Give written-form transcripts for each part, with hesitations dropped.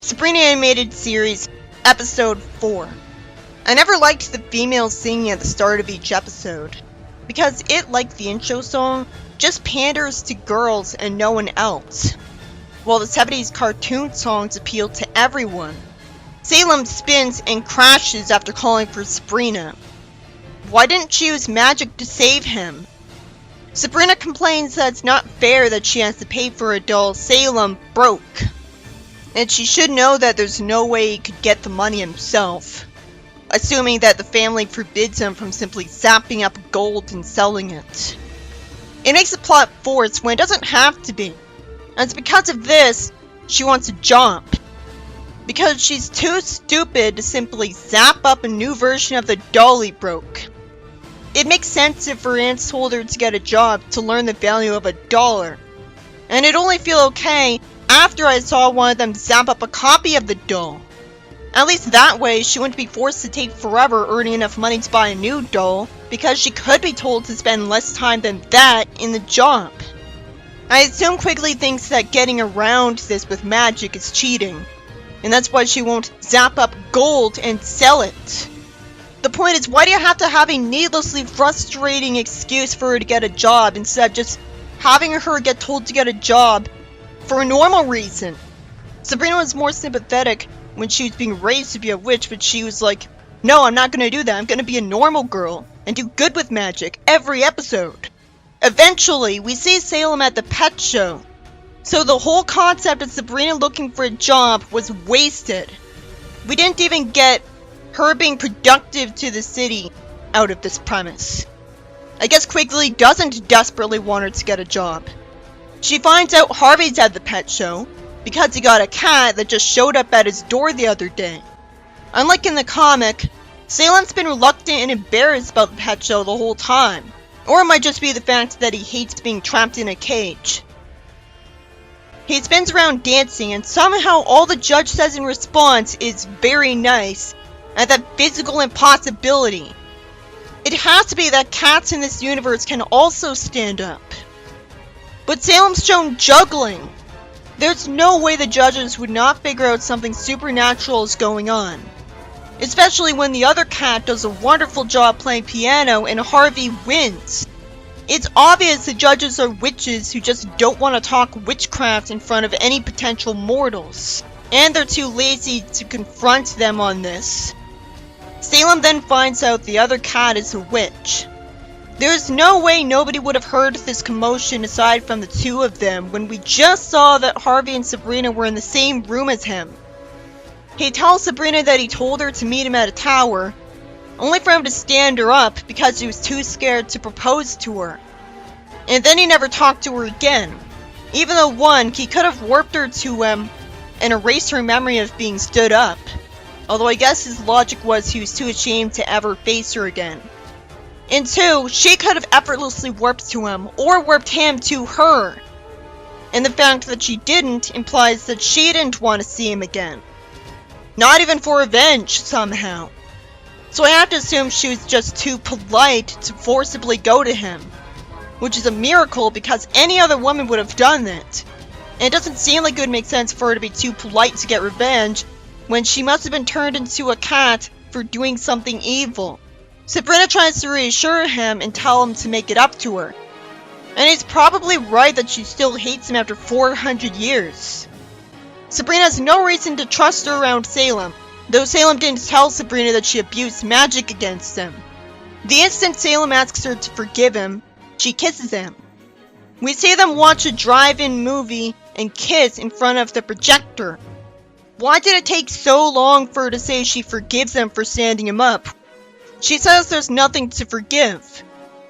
Sabrina Animated Series, Episode 4. I never liked the female singing at the start of each episode, because it, like the intro song, just panders to girls and no one else, while the 70s cartoon songs appeal to everyone. Salem spins and crashes after calling for Sabrina. Why didn't she use magic to save him? Sabrina complains that it's not fair that she has to pay for a doll Salem broke, and she should know that there's no way he could get the money himself, assuming that the family forbids him from simply zapping up gold and selling it. It makes the plot forced when it doesn't have to be, and it's because of this she wants a job. Because she's too stupid to simply zap up a new version of the doll he broke. It makes sense if her aunt told her to get a job to learn the value of $1, and it'd only feel okay after I saw one of them zap up a copy of the doll. At least that way she wouldn't be forced to take forever earning enough money to buy a new doll, because she could be told to spend less time than that in the job. I assume Quigley thinks that getting around this with magic is cheating, and that's why she won't zap up gold and sell it. The point is, why do you have to have a needlessly frustrating excuse for her to get a job instead of just having her get told to get a job for a normal reason? Sabrina was more sympathetic when she was being raised to be a witch, but she was like, no, I'm not gonna do that. I'm gonna be a normal girl and do good with magic every episode. Eventually, we see Salem at the pet show. So the whole concept of Sabrina looking for a job was wasted. We didn't even get her being productive to the city out of this premise. I guess Quigley doesn't desperately want her to get a job. She finds out Harvey's at the pet show because he got a cat that just showed up at his door the other day. Unlike in the comic, Salem's been reluctant and embarrassed about the pet show the whole time. Or it might just be the fact that he hates being trapped in a cage. He spins around dancing, and somehow all the judge says in response is very nice at that physical impossibility. It has to be that cats in this universe can also stand up. But Salem's shown juggling. There's no way the judges would not figure out something supernatural is going on. Especially when the other cat does a wonderful job playing piano and Harvey wins. It's obvious the judges are witches who just don't want to talk witchcraft in front of any potential mortals. And they're too lazy to confront them on this. Salem then finds out the other cat is a witch. There's no way nobody would have heard this commotion aside from the two of them when we just saw that Harvey and Sabrina were in the same room as him. He tells Sabrina that he told her to meet him at a tower, only for him to stand her up because he was too scared to propose to her. And then he never talked to her again, even though one, he could have warped her to him and erased her memory of being stood up. Although I guess his logic was he was too ashamed to ever face her again. And two, she could have effortlessly warped to him, or warped him to her. And the fact that she didn't implies that she didn't want to see him again. Not even for revenge, somehow. So I have to assume she was just too polite to forcibly go to him. Which is a miracle because any other woman would have done that. And it doesn't seem like it would make sense for her to be too polite to get revenge, when she must have been turned into a cat for doing something evil. Sabrina tries to reassure him and tell him to make it up to her. And he's probably right that she still hates him after 400 years. Sabrina has no reason to trust her around Salem, though Salem didn't tell Sabrina that she abused magic against him. The instant Salem asks her to forgive him, she kisses him. We see them watch a drive-in movie and kiss in front of the projector. Why did it take so long for her to say she forgives him for standing him up? She says there's nothing to forgive.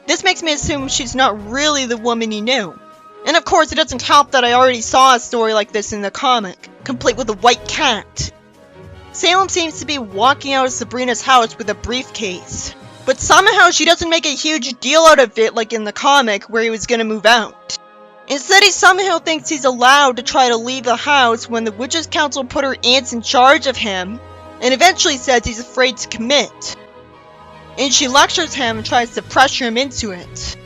This makes me assume she's not really the woman he knew. And of course it doesn't help that I already saw a story like this in the comic, complete with a white cat. Salem seems to be walking out of Sabrina's house with a briefcase. But somehow she doesn't make a huge deal out of it like in the comic where he was gonna move out. Instead, he somehow thinks he's allowed to try to leave the house when the Witches' Council put her aunts in charge of him, and eventually says he's afraid to commit. And she lectures him and tries to pressure him into it.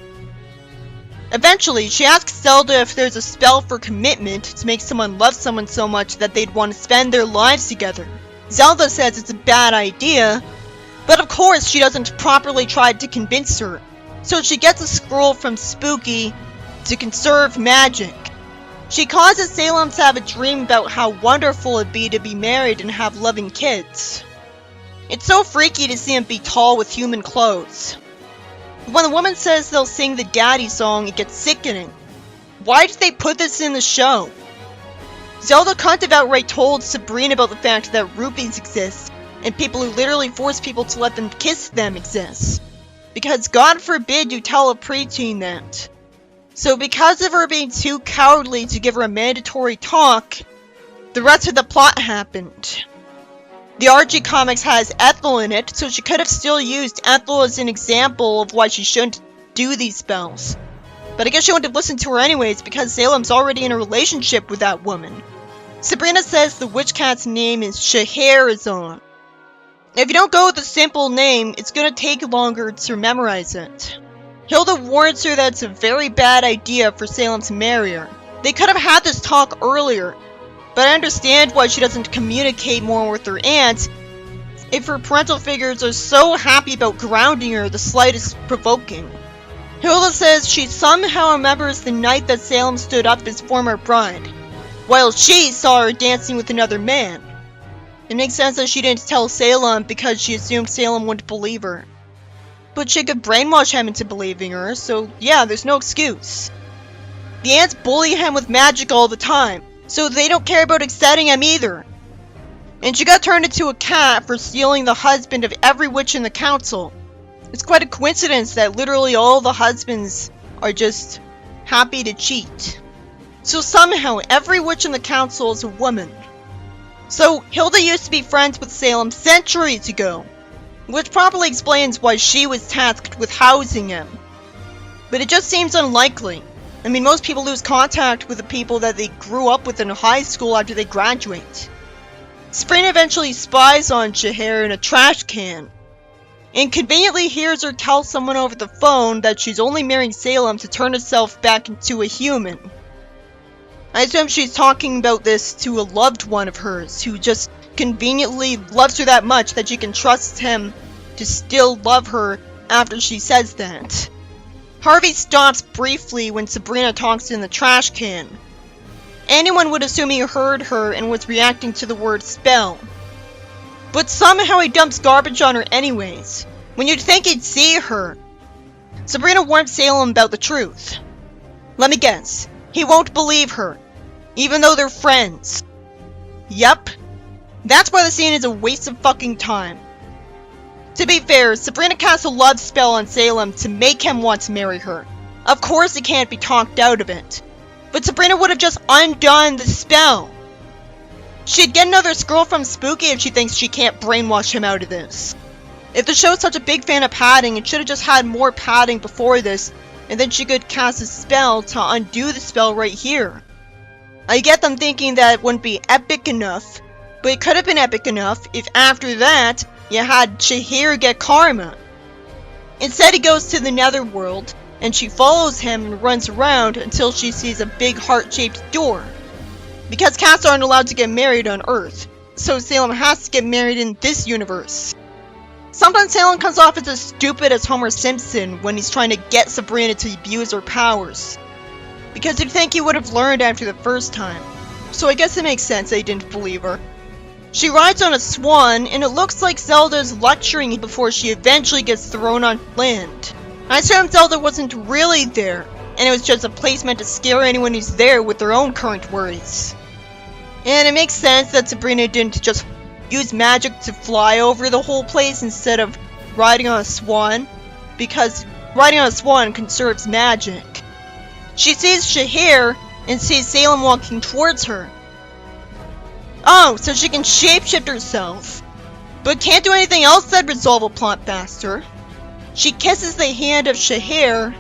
Eventually, she asks Zelda if there's a spell for commitment to make someone love someone so much that they'd want to spend their lives together. Zelda says it's a bad idea, but of course she doesn't properly try to convince her, so she gets a scroll from Spooky to conserve magic. She causes Salem to have a dream about how wonderful it'd be to be married and have loving kids. It's so freaky to see him be tall with human clothes. When the woman says they'll sing the daddy song, it gets sickening. Why did they put this in the show? Zelda couldn't have outright told Sabrina about the fact that rupees exist, and people who literally force people to let them kiss them exist. Because God forbid you tell a preteen that. So because of her being too cowardly to give her a mandatory talk, the rest of the plot happened. The RG Comics has Ethel in it, so she could have still used Ethel as an example of why she shouldn't do these spells. But I guess she wouldn't have listened to her anyways because Salem's already in a relationship with that woman. Sabrina says the witch cat's name is Scheherazade. If you don't go with a simple name, it's gonna take longer to memorize it. Hilda warns her that it's a very bad idea for Salem to marry her. They could have had this talk earlier, but I understand why she doesn't communicate more with her aunt if her parental figures are so happy about grounding her the slightest provoking. Hilda says she somehow remembers the night that Salem stood up his former bride, while she saw her dancing with another man. It makes sense that she didn't tell Salem because she assumed Salem wouldn't believe her. But she could brainwash him into believing her, so yeah, there's no excuse. The aunts bully him with magic all the time, so they don't care about accepting him either. And she got turned into a cat for stealing the husband of every witch in the council. It's quite a coincidence that literally all the husbands are just happy to cheat. So somehow every witch in the council is a woman. So Hilda used to be friends with Salem centuries ago, which probably explains why she was tasked with housing him. But it just seems unlikely. I mean, most people lose contact with the people that they grew up with in high school after they graduate. Sabrina eventually spies on Scheher in a trash can, and conveniently hears her tell someone over the phone that she's only marrying Salem to turn herself back into a human. I assume she's talking about this to a loved one of hers, who just conveniently loves her that much that she can trust him to still love her after she says that. Harvey stops briefly when Sabrina talks in the trash can. Anyone would assume he heard her and was reacting to the word spell. But somehow he dumps garbage on her anyways, when you'd think he'd see her. Sabrina warns Salem about the truth. Let me guess, he won't believe her, even though they're friends. Yep, that's why the scene is a waste of fucking time. To be fair, Sabrina casts a love spell on Salem to make him want to marry her. Of course he can't be talked out of it. But Sabrina would have just undone the spell. She'd get another scroll from Spooky if she thinks she can't brainwash him out of this. If the show's such a big fan of padding, it should have just had more padding before this, and then she could cast a spell to undo the spell right here. I get them thinking that it wouldn't be epic enough, but it could have been epic enough if after that, you had Scheher get karma. Instead he goes to the netherworld, and she follows him and runs around until she sees a big heart-shaped door. Because cats aren't allowed to get married on Earth, so Salem has to get married in this universe. Sometimes Salem comes off as as stupid as Homer Simpson when he's trying to get Sabrina to abuse her powers. Because you'd think he would have learned after the first time. So I guess it makes sense that he didn't believe her. She rides on a swan, and it looks like Zelda's lecturing before she eventually gets thrown on land. I assume Zelda wasn't really there, and it was just a placement to scare anyone who's there with their own current worries. And it makes sense that Sabrina didn't just use magic to fly over the whole place instead of riding on a swan, because riding on a swan conserves magic. She sees Scheher and sees Salem walking towards her. Oh, so she can shapeshift herself, but can't do anything else that'd resolve a plot faster. She kisses the hand of Scheher,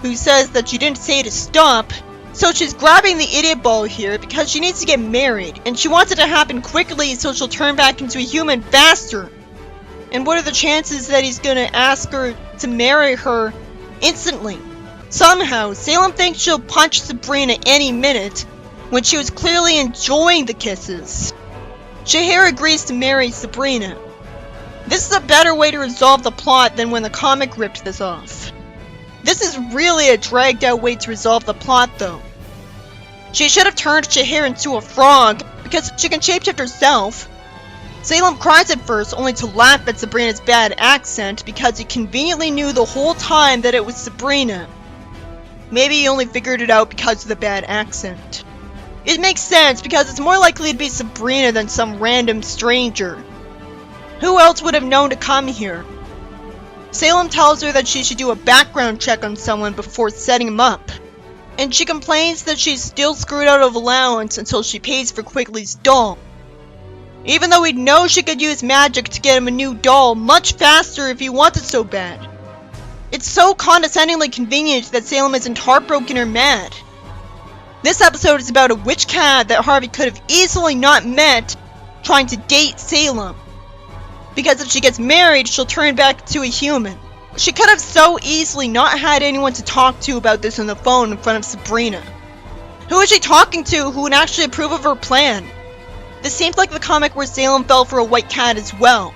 who says that she didn't say to stop, so she's grabbing the idiot ball here because she needs to get married, and she wants it to happen quickly so she'll turn back into a human faster. And what are the chances that he's gonna ask her to marry her instantly? Somehow, Salem thinks she'll punch Sabrina any minute, when she was clearly enjoying the kisses. Shahir agrees to marry Sabrina. This is a better way to resolve the plot than when the comic ripped this off. This is really a dragged out way to resolve the plot though. She should have turned Shahir into a frog, because she can shapeshift herself. Salem cries at first, only to laugh at Sabrina's bad accent because he conveniently knew the whole time that it was Sabrina. Maybe he only figured it out because of the bad accent. It makes sense because it's more likely to be Sabrina than some random stranger. Who else would have known to come here? Salem tells her that she should do a background check on someone before setting him up. And she complains that she's still screwed out of allowance until she pays for Quigley's doll. Even though we know she could use magic to get him a new doll much faster if he wanted so bad. It's so condescendingly convenient that Salem isn't heartbroken or mad. This episode is about a witch cat that Harvey could have easily not met trying to date Salem. Because if she gets married, she'll turn back to a human. She could have so easily not had anyone to talk to about this on the phone in front of Sabrina. Who is she talking to who would actually approve of her plan? This seems like the comic where Salem fell for a white cat as well.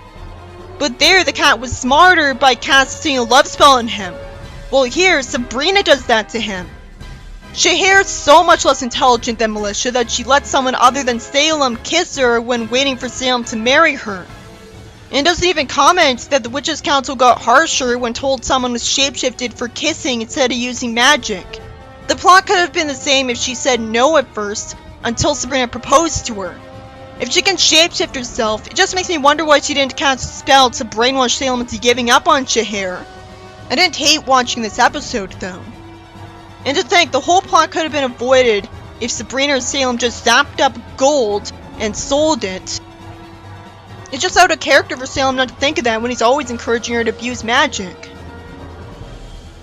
But there the cat was smarter by casting a love spell on him. Well here, Sabrina does that to him. Shahir is so much less intelligent than Militia that she lets someone other than Salem kiss her when waiting for Salem to marry her. And doesn't even comment that the Witches' Council got harsher when told someone was shapeshifted for kissing instead of using magic. The plot could have been the same if she said no at first, until Sabrina proposed to her. If she can shapeshift herself, it just makes me wonder why she didn't cast a spell to brainwash Salem into giving up on Shahir. I didn't hate watching this episode though. And to think, the whole plot could have been avoided if Sabrina or Salem just zapped up gold and sold it. It's just out of character for Salem not to think of that when he's always encouraging her to abuse magic.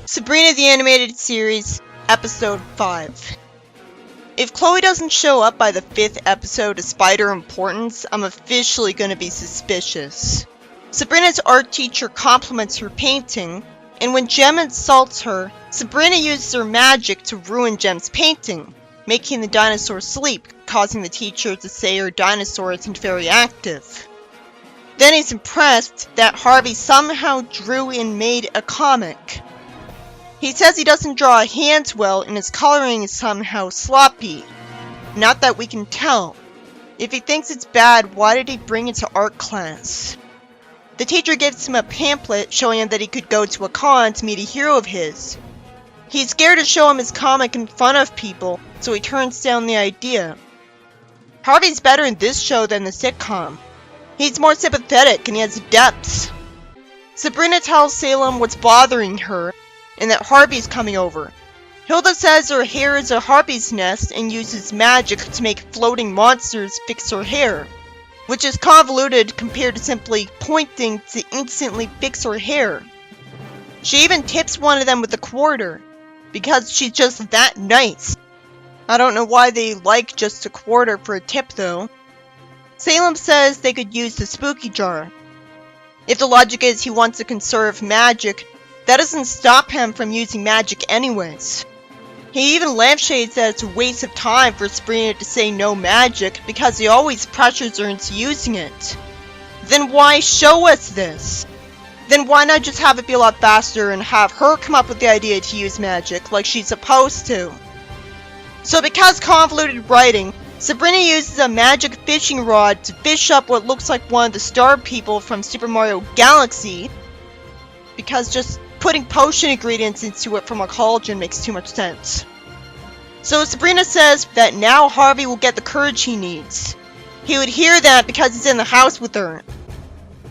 Sabrina the Animated Series, Episode 5. If Chloe doesn't show up by the 5th episode despite her importance, I'm officially gonna be suspicious. Sabrina's art teacher compliments her painting, and when Jem insults her, Sabrina uses her magic to ruin Jem's painting, making the dinosaur sleep, causing the teacher to say her dinosaur isn't very active. Then he's impressed that Harvey somehow drew and made a comic. He says he doesn't draw hands well and his coloring is somehow sloppy. Not that we can tell. If he thinks it's bad, why did he bring it to art class? The teacher gives him a pamphlet showing him that he could go to a con to meet a hero of his. He's scared to show him his comic in front of people, so he turns down the idea. Harvey's better in this show than the sitcom. He's more sympathetic and he has depth. Sabrina tells Salem what's bothering her and that Harvey's coming over. Hilda says her hair is a harpy's nest and uses magic to make floating monsters fix her hair, which is convoluted compared to simply pointing to instantly fix her hair. She even tips one of them with a quarter, because she's just that nice. I don't know why they like just a quarter for a tip though. Salem says they could use the spooky jar. If the logic is he wants to conserve magic, that doesn't stop him from using magic anyways. He even lampshades that it's a waste of time for Sabrina to say no magic because he always pressures her into using it. Then why show us this? Then why not just have it be a lot faster and have her come up with the idea to use magic like she's supposed to? So because convoluted writing, Sabrina uses a magic fishing rod to fish up what looks like one of the star people from Super Mario Galaxy, because just putting potion ingredients into it from a cauldron makes too much sense. So Sabrina says that now Harvey will get the courage he needs. He would hear that because he's in the house with her.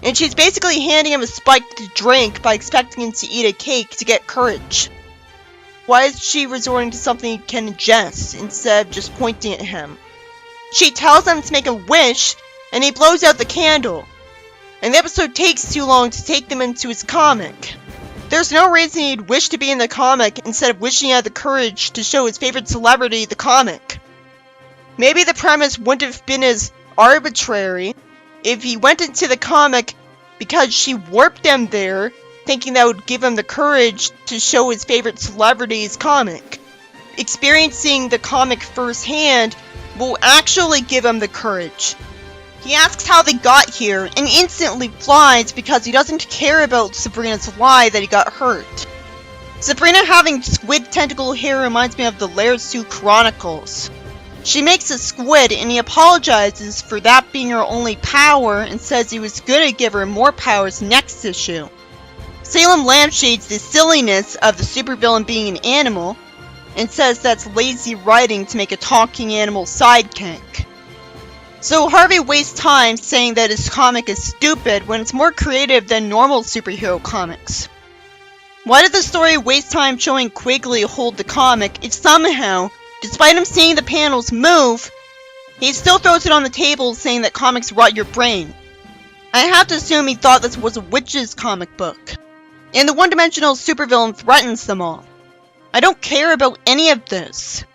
And she's basically handing him a spiked drink by expecting him to eat a cake to get courage. Why is she resorting to something he can ingest instead of just pointing at him? She tells him to make a wish, and he blows out the candle. And the episode takes too long to take them into his comic. There's no reason he'd wish to be in the comic instead of wishing he had the courage to show his favorite celebrity the comic. Maybe the premise wouldn't have been as arbitrary if he went into the comic because she warped them there thinking that would give him the courage to show his favorite celebrity's comic. Experiencing the comic firsthand will actually give him the courage. He asks how they got here and instantly flies because he doesn't care about Sabrina's lie that he got hurt. Sabrina having squid tentacle hair reminds me of the Lair Sioux Chronicles. She makes a squid and he apologizes for that being her only power and says he was gonna give her more powers next issue. Salem lampshades the silliness of the supervillain being an animal and says that's lazy writing to make a talking animal sidekick. So Harvey wastes time saying that his comic is stupid when it's more creative than normal superhero comics. Why did the story waste time showing Quigley hold the comic if somehow, despite him seeing the panels move, he still throws it on the table saying that comics rot your brain? I have to assume he thought this was a witch's comic book, and the one-dimensional supervillain threatens them all. I don't care about any of this.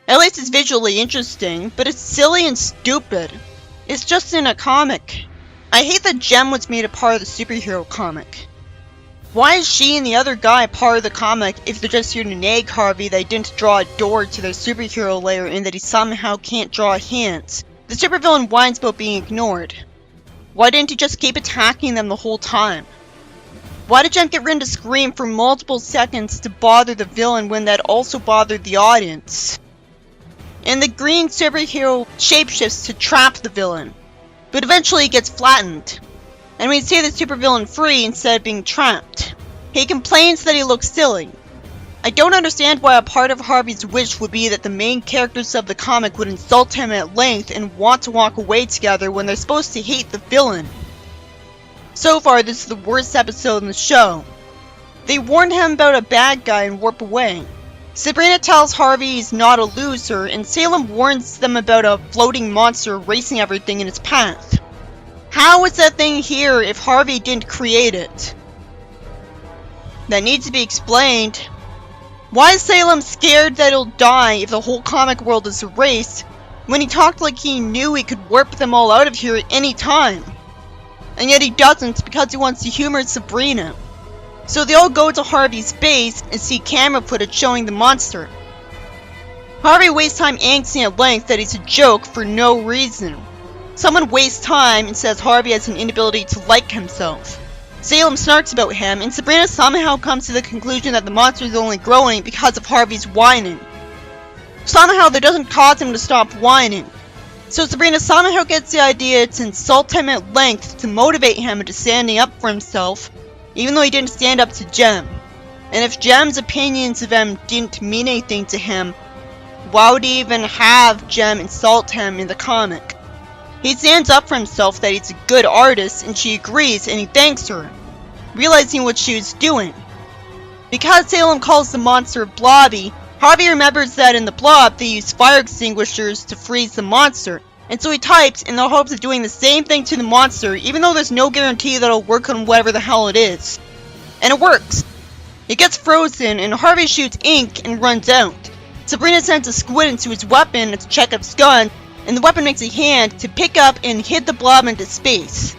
At least it's visually interesting, but it's silly and stupid. It's just in a comic. I hate that Jem was made a part of the superhero comic. Why is she and the other guy part of the comic if they're just here to nag Harvey that he didn't draw a door to their superhero lair and that he somehow can't draw hands? The supervillain whines about being ignored. Why didn't he just keep attacking them the whole time? Why did Jem get Rin to scream for multiple seconds to bother the villain when that also bothered the audience? And the green superhero shapeshifts to trap the villain, but eventually he gets flattened. And we see the supervillain free instead of being trapped. He complains that he looks silly. I don't understand why a part of Harvey's wish would be that the main characters of the comic would insult him at length and want to walk away together when they're supposed to hate the villain. So far, this is the worst episode in the show. They warn him about a bad guy and warp away. Sabrina tells Harvey he's not a loser, and Salem warns them about a floating monster erasing everything in its path. How is that thing here if Harvey didn't create it? That needs to be explained. Why is Salem scared that he'll die if the whole comic world is erased, when he talked like he knew he could warp them all out of here at any time? And yet he doesn't because he wants to humor Sabrina. So they all go to Harvey's base and see camera footage showing the monster. Harvey wastes time angsting at length that he's a joke for no reason. Someone wastes time and says Harvey has an inability to like himself. Salem snarks about him, and Sabrina somehow comes to the conclusion that the monster is only growing because of Harvey's whining. Somehow that doesn't cause him to stop whining. So Sabrina somehow gets the idea to insult him at length to motivate him into standing up for himself, even though he didn't stand up to Jem. And if Jem's opinions of him didn't mean anything to him, why would he even have Jem insult him in the comic? He stands up for himself that he's a good artist, and she agrees and he thanks her, realizing what she was doing. Because Salem calls the monster Blobby, Harvey remembers that in the Blob they use fire extinguishers to freeze the monster, and so he types in the hopes of doing the same thing to the monster, even though there's no guarantee that it'll work on whatever the hell it is. And it works. It gets frozen, and Harvey shoots ink and runs out. Sabrina sends a squid into his weapon to check its gun, and the weapon makes a hand to pick up and hit the blob into space.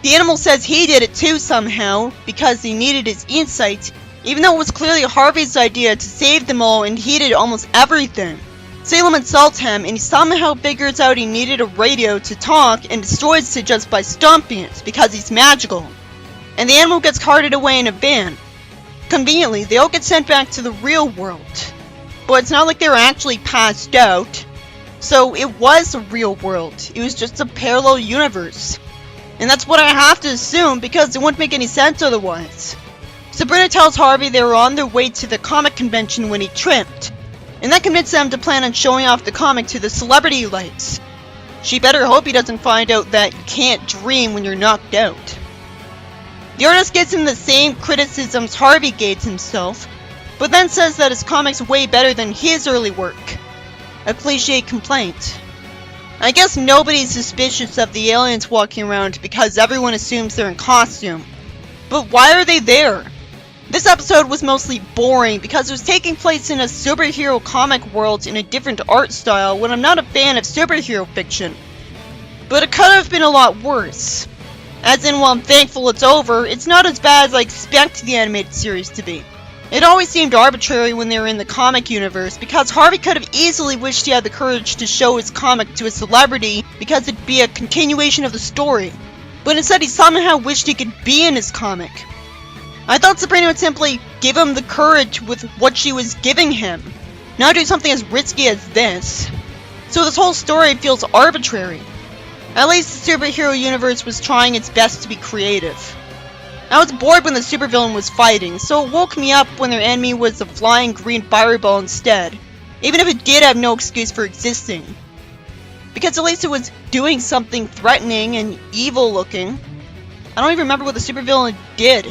The animal says he did it too somehow, because he needed his insight, even though it was clearly Harvey's idea to save them all and he did almost everything. Salem insults him, and he somehow figures out he needed a radio to talk and destroys it just by stomping it, because he's magical. And the animal gets carted away in a van. Conveniently, they all get sent back to the real world. But it's not like they were actually passed out. So it was a real world. It was just a parallel universe. And that's what I have to assume because it wouldn't make any sense otherwise. Sabrina tells Harvey they were on their way to the comic convention when he tripped. And that convinced them to plan on showing off the comic to the celebrity lights. She better hope he doesn't find out that you can't dream when you're knocked out. The artist gives him the same criticisms Harvey gave himself, but then says that his comic's way better than his early work. A cliche complaint. I guess nobody's suspicious of the aliens walking around because everyone assumes they're in costume. But why are they there? This episode was mostly boring because it was taking place in a superhero comic world in a different art style when I'm not a fan of superhero fiction. But it could have been a lot worse. As in, while I'm thankful it's over, it's not as bad as I expected the animated series to be. It always seemed arbitrary when they were in the comic universe, because Harvey could have easily wished he had the courage to show his comic to a celebrity because it'd be a continuation of the story. But instead he somehow wished he could be in his comic. I thought Sabrina would simply give him the courage with what she was giving him, not do something as risky as this. So this whole story feels arbitrary. At least the superhero universe was trying its best to be creative. I was bored when the supervillain was fighting, so it woke me up when their enemy was a flying green fireball instead, even if it did have no excuse for existing. Because at least it was doing something threatening and evil looking. I don't even remember what the supervillain did.